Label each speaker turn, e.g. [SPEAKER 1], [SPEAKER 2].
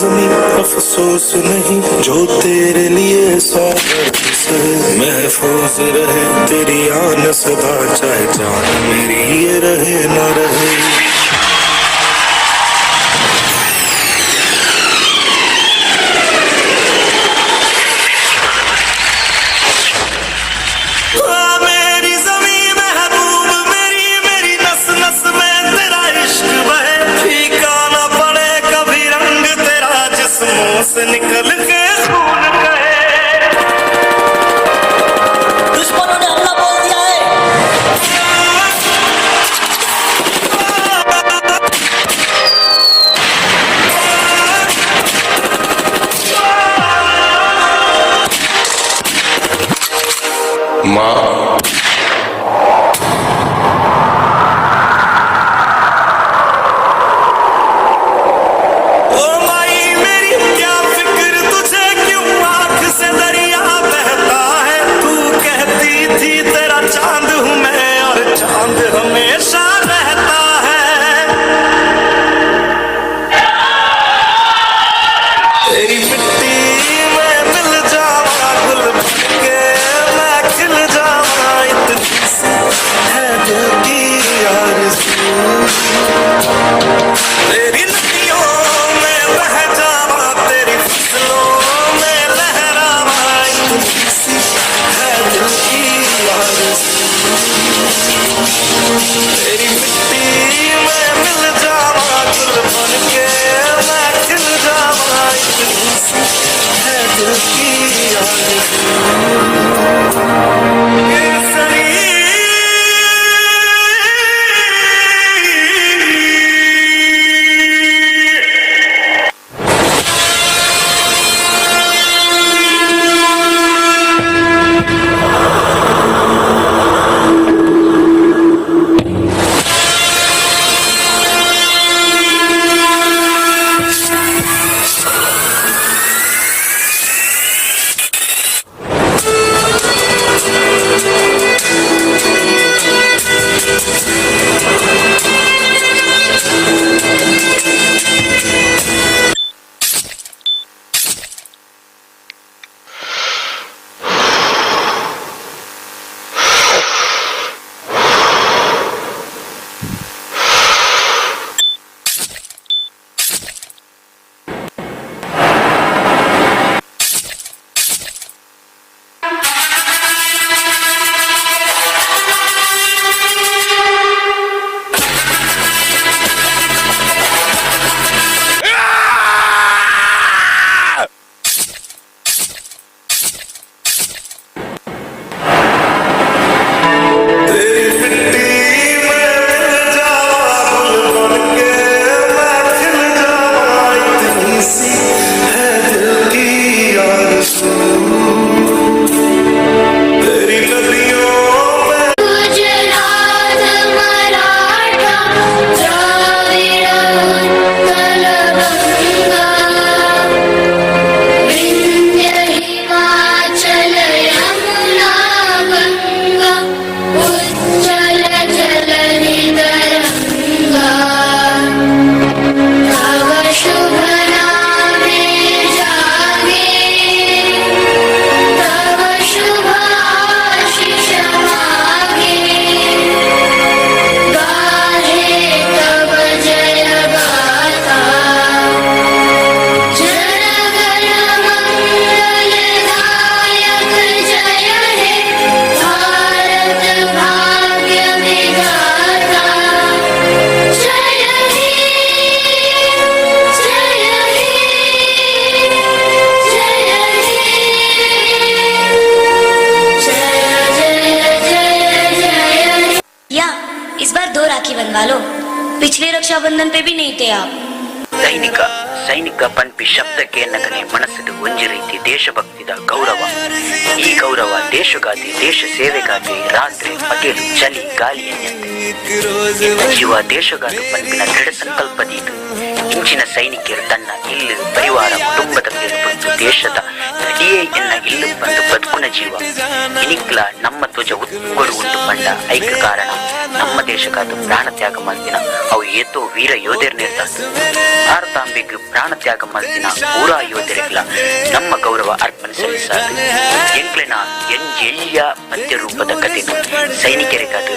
[SPEAKER 1] जमीन अफसोस नहीं जो तेरे लिए स्वागत से महफूज रहे तेरी आन सदा चाहे जान मेरी ये रहे न रहे। से निकल के खून कहे
[SPEAKER 2] दुश्मनों ने हमला बोल दिया है।
[SPEAKER 1] माँ
[SPEAKER 2] बनवा लो। पिछले रक्षाबंधन पे भी नहीं थे आप।
[SPEAKER 3] ಸೈನಿಕ ಪಂಪಿ ಶಬ್ದಕ್ಕೆ ನನಗೆ ಮನಸ್ಸಿಗೆ ಒಂಜಿ ರೀತಿ ದೇಶಭಕ್ತಿದ ಗೌರವ. ಈ ಗೌರವ ದೇಶಗಾತಿ ದೇಶ ಸೇವೆಗಾಗಿ ರಾತ್ರಿ ಹಗಲು ಚಳಿ ಗಾಳಿ ಎನ್ನುತ್ತೆ ಜೀವ ದೇಶಗಾತು ಪಂಪಿನ ದೃಢ ಸಂಕಲ್ಪದೀತು. ಇಂಚಿನ ಸೈನಿಕರು ತನ್ನ ಇಲ್ಲು ಪರಿವಾರ ಕುಟುಂಬದ ಬಂದು ದೇಶದ ಇಡೀ ಇಲ್ಲಿಯೇ ಎನ್ನ ಇಲ್ಲು ಬಂದು ಬದುಕುನ ಜೀವ ಇನಿಕ್ಲ ನಮ್ಮ ಧ್ವಜ ಉತ್ಕೊಡು ಉಂಟು ಪಂಡ ಐಕ ಕಾರಣ ನಮ್ಮ ದೇಶಕ್ಕಾದ ಪ್ರಾಣ ತ್ಯಾಗ ಮಲ್ದಿನ ಅವು ಏತೋ ವೀರ ಯೋಧರ್ ನಿರ್ಧಾರ ಭಾರತಾಂಬೆಗೆ ಪ್ರಾಣ ತ್ಯಾಗ ಮಲ್ದಿನ ಊರಾ ಯೋಧರಿಗಳ ನಮ್ಮ ಗೌರವ ಅರ್ಪಣೆ ಸಲ್ಲಿಸಾದ ಎಂಕ್ಲೆನ ಎಂಜೆಲ್ಯ ಪದ್ಯ ರೂಪದ ಕಥೆನು ಸೈನಿಕರಿಗಾದ